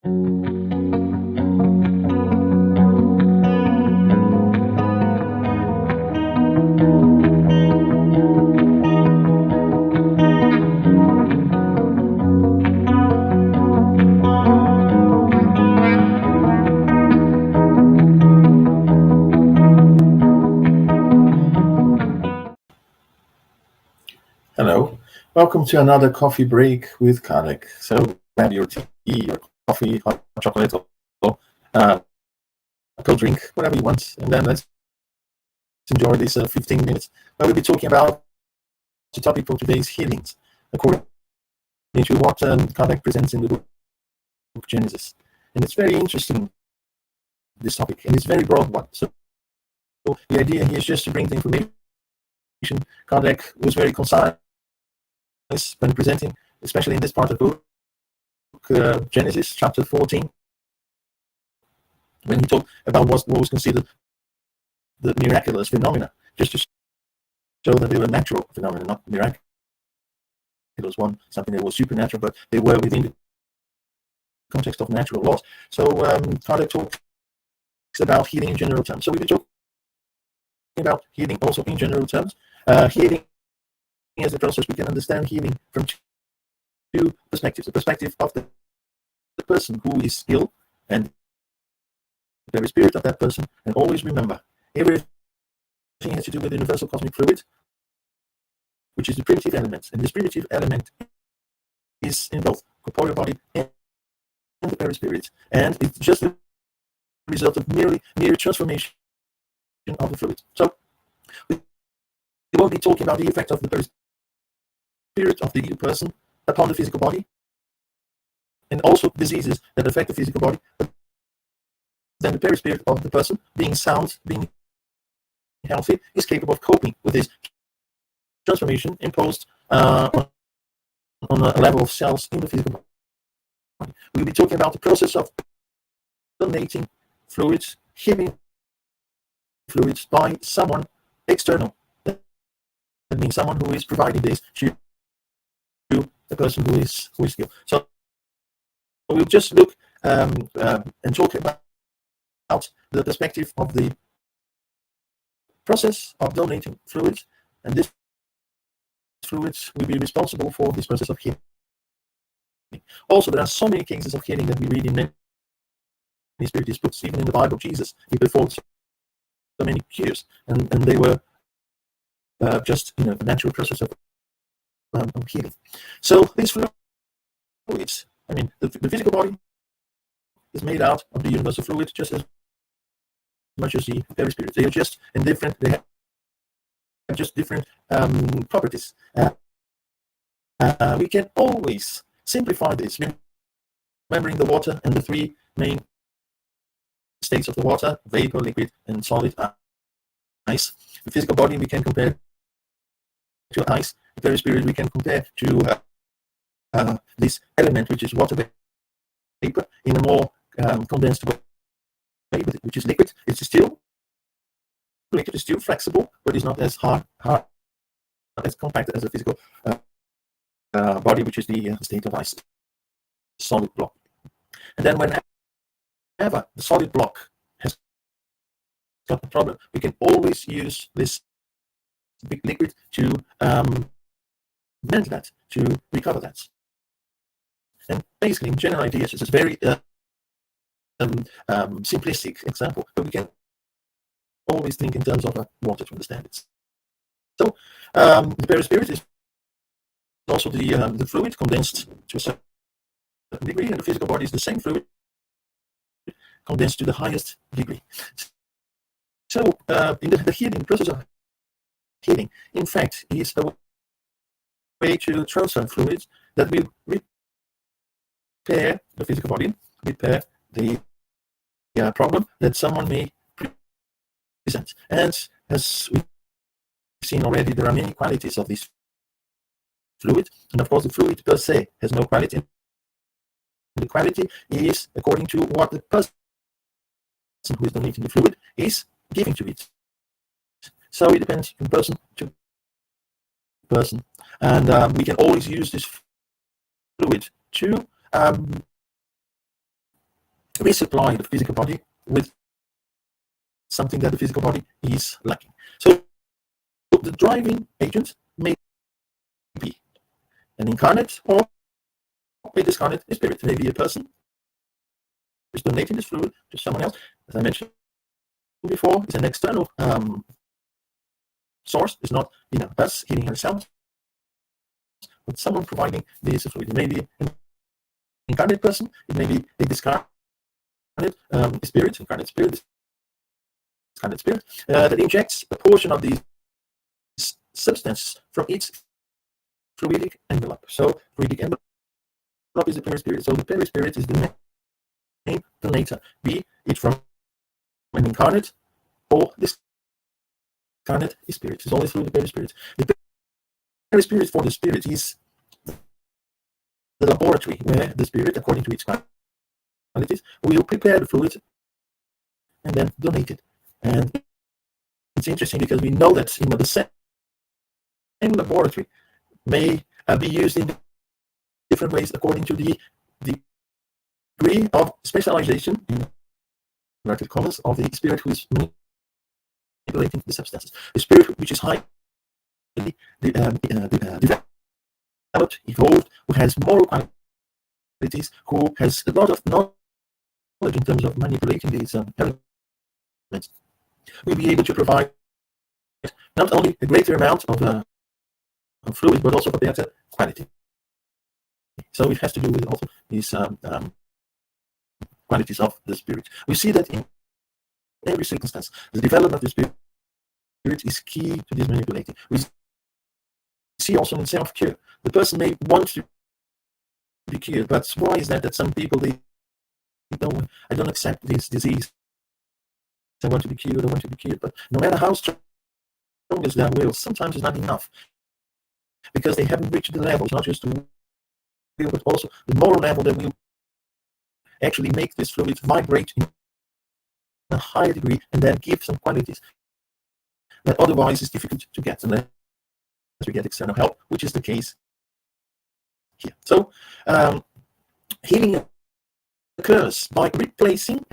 Hello, welcome to another coffee break with Kardec. So grab your tea, your coffee, hot chocolate, or cold drink, whatever you want, and then let's enjoy this 15 minutes where we'll be talking about the topic for today's healings, according to what Kardec presents in the book of Genesis. And it's very interesting, this topic, and it's very broad one. So the idea here is just to bring the information. Kardec was very concise when presenting, especially in this part of the book, Genesis chapter 14, when he talked about what was considered the miraculous phenomena, just to show that they were natural phenomena, not miraculous one, something that was supernatural, but they were within the context of natural laws. So Kardec talks about healing in general terms. So we'll be talking about healing also in general terms. Healing as a process, we can understand healing from two perspectives. The perspective of the person who is ill and the very spirit of that person. And always remember, everything has to do with the universal cosmic fluid, which is the primitive element. And this primitive element is in both corporeal body and the very spirit. And it's just a result of mere transformation of the fluid. So we won't be talking about the effect of the very spirit of the person upon the physical body, and also diseases that affect the physical body, but then the perispirit of the person, being sound, being healthy, is capable of coping with this transformation imposed on a level of cells in the physical body. We'll be talking about the process of donating fluids, healing fluids by someone external. That means someone who is providing this to the person who is ill. So we'll just look and talk about the perspective of the process of donating fluids, and this fluids will be responsible for this process of healing. Also, there are so many cases of healing that we read in many spiritist books, even in the Bible. Jesus, he performed so many cures, and they were just the natural process of healing. So these fluids, I mean, the physical body is made out of the universal fluid just as much as the very spirit. They are just indifferent. They have just different properties. We can always simplify this, remembering the water and the three main states of the water: vapor, liquid, and solid ice. The physical body we can compare to ice. The very spirit we can compare to this element, which is water vapor, in a more condensed way, which is liquid. It's still liquid, is still flexible, but it's not as hard as compact as a physical body, which is the state of ice, solid block. And then whenever the solid block has got a problem, we can always use this big liquid to mend that, to recover that. And basically, in general ideas, it's a very simplistic example, but we can always think in terms of water to understand it. So the perispirit is also the fluid condensed to a certain degree, and the physical body is the same fluid condensed to the highest degree. So in the healing, the process of healing, in fact, is a way to transfer fluids that will repair the physical body, repair the problem that someone may present. And as we've seen already, there are many qualities of this fluid, and of course the fluid per se has no quality. The quality is according to what the person who is donating the fluid is giving to it. So it depends from person to person, and we can always use this fluid to we supply the physical body with something that the physical body is lacking. So the driving agent may be an incarnate or a discarnate spirit. Maybe a person is donating this fluid to someone else. As I mentioned before, it's an external source. It's not us healing ourselves, but someone providing this fluid. It may be an incarnate person. It may be a discarnate spirit, incarnate spirit, discarnate spirit that injects a portion of these substance from its fluidic envelope. So fluidic envelope is the perispirit. So the perispirit is the main donator, be it from an incarnate or discarnate spirit. It's always through the perispirit. The perispirit for the spirit is the laboratory where the spirit, according to its qualities, will prepare the fluid and then donate it. And it's interesting because we know that the same laboratory may be used in different ways according to the degree of specialization in inverted commas of the spirit who is manipulating the substances. The spirit which is highly developed, evolved, who has moral qualities, who has a lot of knowledge in terms of manipulating these elements, will be able to provide not only a greater amount of fluid, but also a better quality. So it has to do with also these qualities of the spirit. We see that in every circumstance, the development of the spirit is key to this manipulating. We see also in self-cure, the person may want to be cured, but why is that some people, I don't accept this disease, I want to be cured, but no matter how strong is their will, sometimes it's not enough, because they haven't reached the levels, not just the will, but also the moral level that will actually make this fluid vibrate in a higher degree and then give some qualities that otherwise is difficult to get unless we get external help, which is the case here. So healing occurs by replacing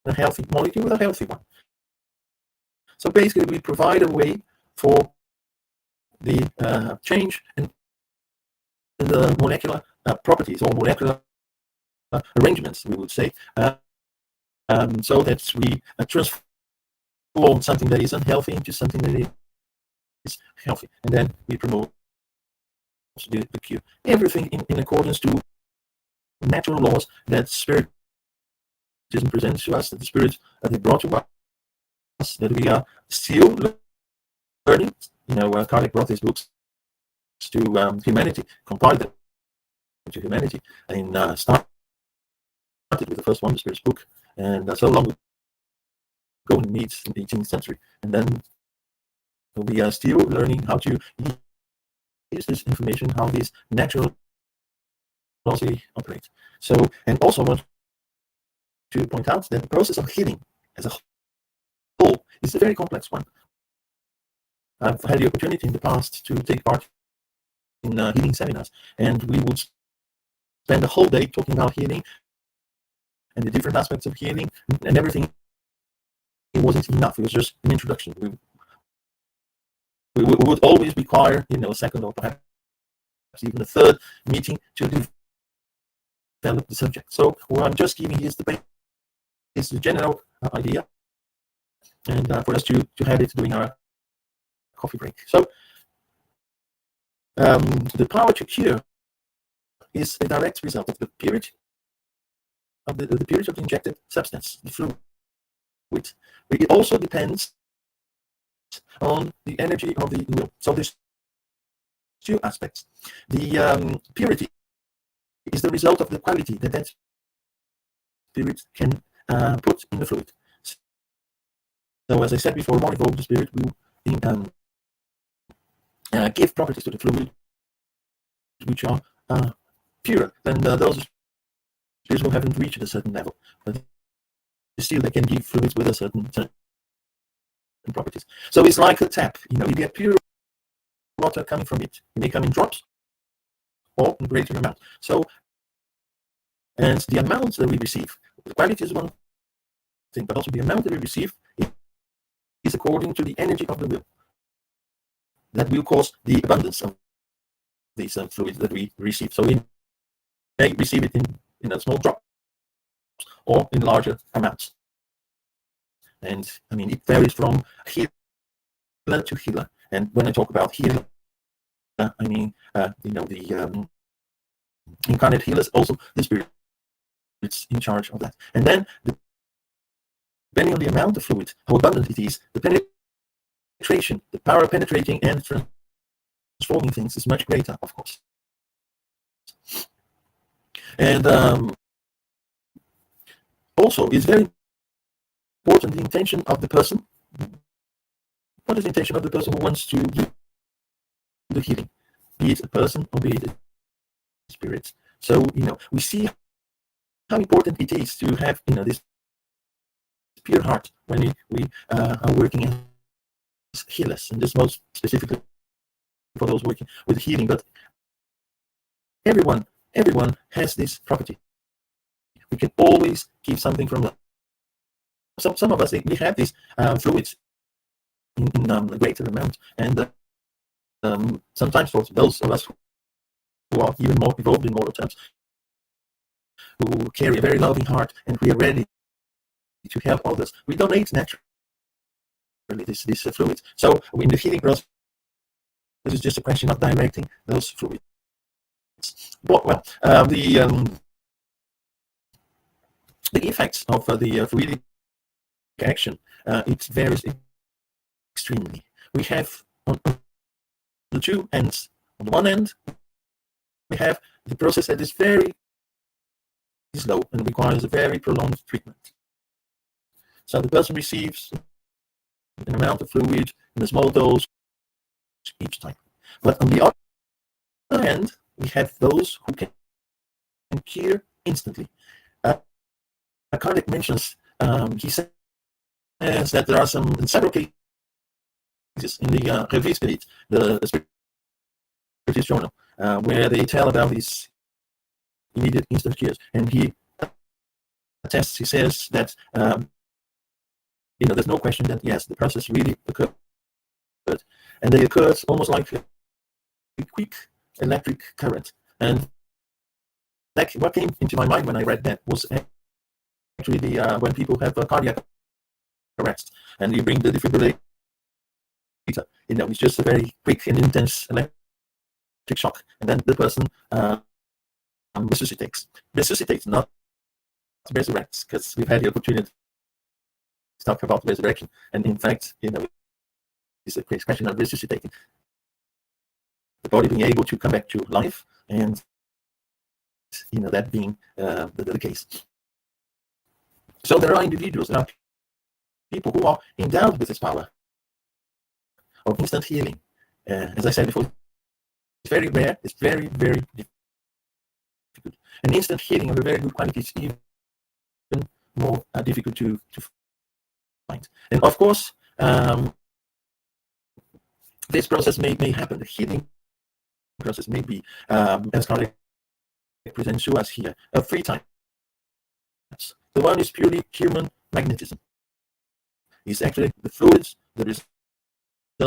a healthy molecule with a healthy one. So basically we provide a way for the change in the molecular properties or molecular arrangements, we would say, so that we transform something that is unhealthy into something that is healthy, and then we promote the cure. Everything in accordance to natural laws that Spiritism presents to us, that the Spirit they brought to us, that we are still learning. Kardec brought these books to humanity, compiled them to humanity, and started with the first one, the Spirit's book, and so long ago in the 18th century, and then we are still learning how to use this information, how these natural laws operate. So, and also want to point out that the process of healing as a whole is a very complex one. I've had the opportunity in the past to take part in healing seminars, and we would spend the whole day talking about healing and the different aspects of healing, and everything. It wasn't enough. It was just an introduction. We would always require, a second or perhaps even a third meeting to develop the subject. So what I'm just giving is the general idea, and for us to have it during our coffee break. So the power to cure is a direct result of the purity of the purity of the injected substance, the fluid. It also depends on the energy of the will. So there's two aspects. The purity is the result of the quality that spirit can put in the fluid. So as I said before, more evolved the spirit will give properties to the fluid which are purer than those spirits who haven't reached a certain level. But still they can give fluids with a certain properties. So it's like a tap. You get pure water coming from it. It may come in drops or in greater amount. So, and the amounts that we receive The quality is one thing, but also the amount that we receive is according to the energy of the will. That will cause the abundance of these fluids that we receive. So we may receive it in a small drop or in larger amounts. And I mean, it varies from healer to healer. And when I talk about healer, I mean, the incarnate healers, also the spirit is in charge of that. And then, depending on the amount of fluid, how abundant it is, the penetration, the power of penetrating and transforming things is much greater, of course. And also, it's very important the intention of the person. What is the intention of the person who wants to do the healing? Be it a person or be it a spirit. So, we see how important it is to have, this pure heart when we are working as healers, and this most specifically for those working with healing. But everyone has this property. We can always give something from them. Some of us, we have these fluids in a greater amount, and sometimes for those of us who are even more evolved in moral terms, who carry a very loving heart, and we are ready to help others, we donate naturally these fluids. So in the healing process, this is just a question of directing those fluids. Well, the effects of the fluidic action, it varies extremely. We have on the two ends. On the one end, we have the process that is very slow and requires a very prolonged treatment. So the person receives an amount of fluid in a small dose each time. But on the other hand, we have those who can cure instantly. Kardec mentions, he says that there are several cases in the Revue Spirit, the Spiritist journal, where they tell about these immediate instant cures. And he attests, he says that there's no question that yes, the process really occurred, and they occurred almost like a quick electric current. And what came into my mind when I read that was actually when people have a cardiac arrest and you bring the defibrillator, it's just a very quick and intense electric shock, and then the person resuscitates, not resurrects, because we've had the opportunity to talk about resurrection, and in fact, it's a question of resuscitating, the body being able to come back to life, and that being the case. So there are individuals, there are people who are endowed with this power of instant healing. As I said before, it's very rare, it's very, very difficult. And instant healing of a very good quality is even more difficult to find. And of course, this process may happen. The healing process may be, as Kardec presents to us here, of 3 types. The one is purely human magnetism. It's actually the fluids, the result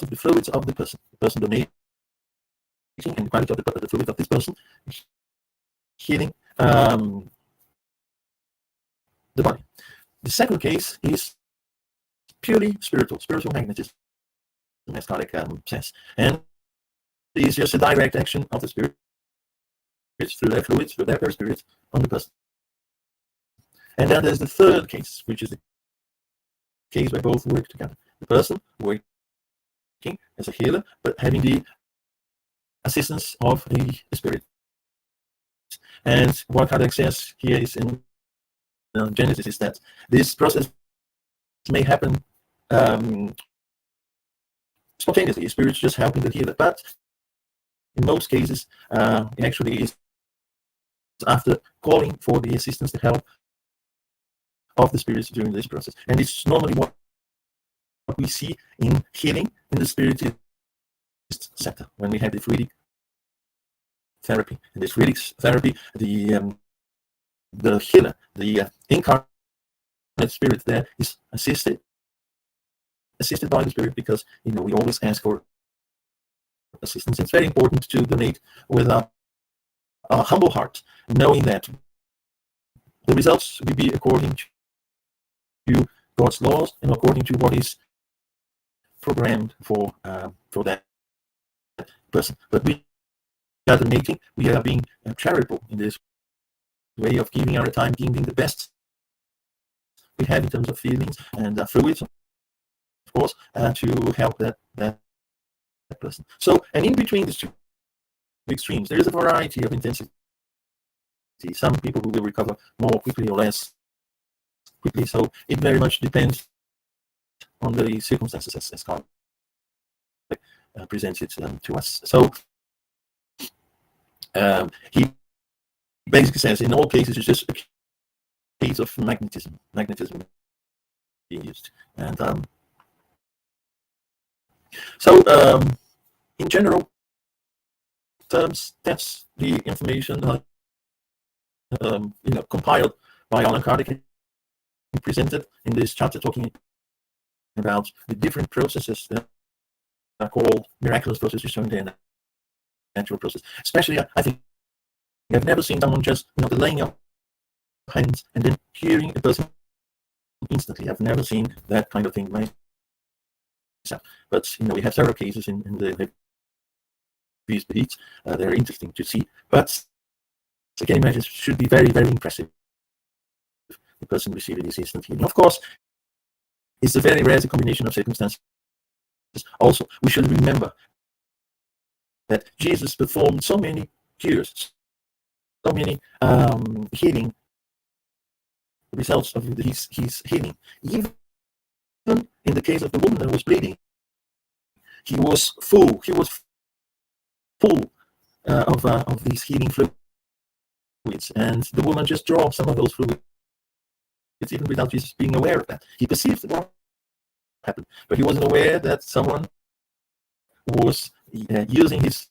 of the fluids of the person donating, and the quality of the fluid of this person healing the body. The second case is purely spiritual magnetism, as Kardec says, and it is just a direct action of the spirit through their fluids, through their perispirit on the person. And then there's the third case, which is the case where both work together. The person working as a healer, but having the assistance of the spirit. And what Kardec says here is in Genesis is that this process may happen spontaneously, spirits just helping the healer, but in most cases, it actually is after calling for the assistance, the help of the spirits during this process. And it's normally what we see in healing in the spiritist sector when we have the fluidic therapy. In this fluidic therapy, the the healer, the incarnate spirit there is assisted by the spirit, because we always ask for assistance. It's very important to donate with a humble heart, knowing that the results will be according to God's laws and according to what is programmed for that person. But we are donating, we are being charitable in this way of giving our time, giving the best we have in terms of feelings and fluids, of course, to help that person. So, and in between these two extremes, there is a variety of intensity. Some people who will recover more quickly or less quickly. So it very much depends on the circumstances as God presents it to us. So he basically says in all cases it's just a case of magnetism being used. And so in general terms, that's the information compiled by Allan Kardec and presented in this chapter, talking about the different processes that are called miraculous processes showing their natural process. Especially, I think I've never seen someone just the laying of hands and then curing a person instantly. I've never seen that kind of thing myself. But we have several cases in the these beats. They're interesting to see. But again, imagine, it should be very, very impressive. The person receiving this instant healing. Of course, it's a very rare combination of circumstances. Also, we should remember that Jesus performed so many cures, so many healing results of his healing. Even in the case of the woman that was bleeding, he was full of these healing fluids, and the woman just dropped some of those fluids, even without Jesus being aware of that. He perceived what happened, but he wasn't aware that someone was using his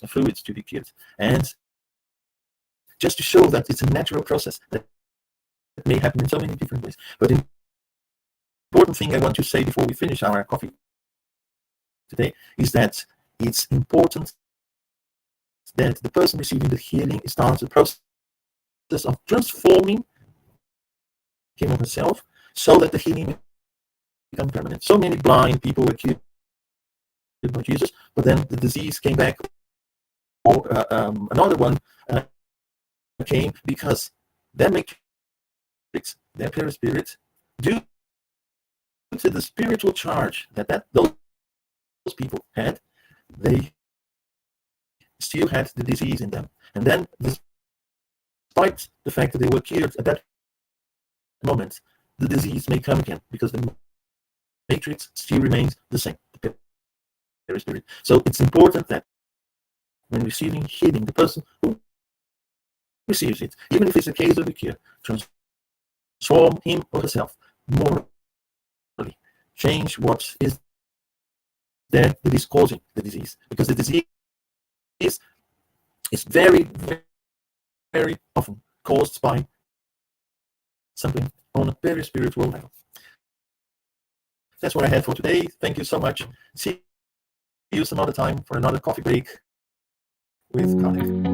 fluids to be cured. And just to show that it's a natural process that may happen in so many different ways. But the important thing I want to say before we finish our coffee today is that it's important that the person receiving the healing starts the process of transforming him or herself, so that the healing becomes permanent. So many blind people were cured by Jesus, but then the disease came back, or another one came, because their matrix, their perispirit, due to the spiritual charge that those people had, they still had the disease in them. And then, despite the fact that they were cured at that moment, the disease may come again, because the matrix still remains the same, the perispirit. So it's important that when receiving healing, the person who receives it, even if it's a case of a cure, transform him or herself morally, change what is there that is causing the disease, because the disease is very, very, very often caused by something on a very spiritual level. That's what I had for today. Thank you so much. See you some other time for another coffee break with Kardec.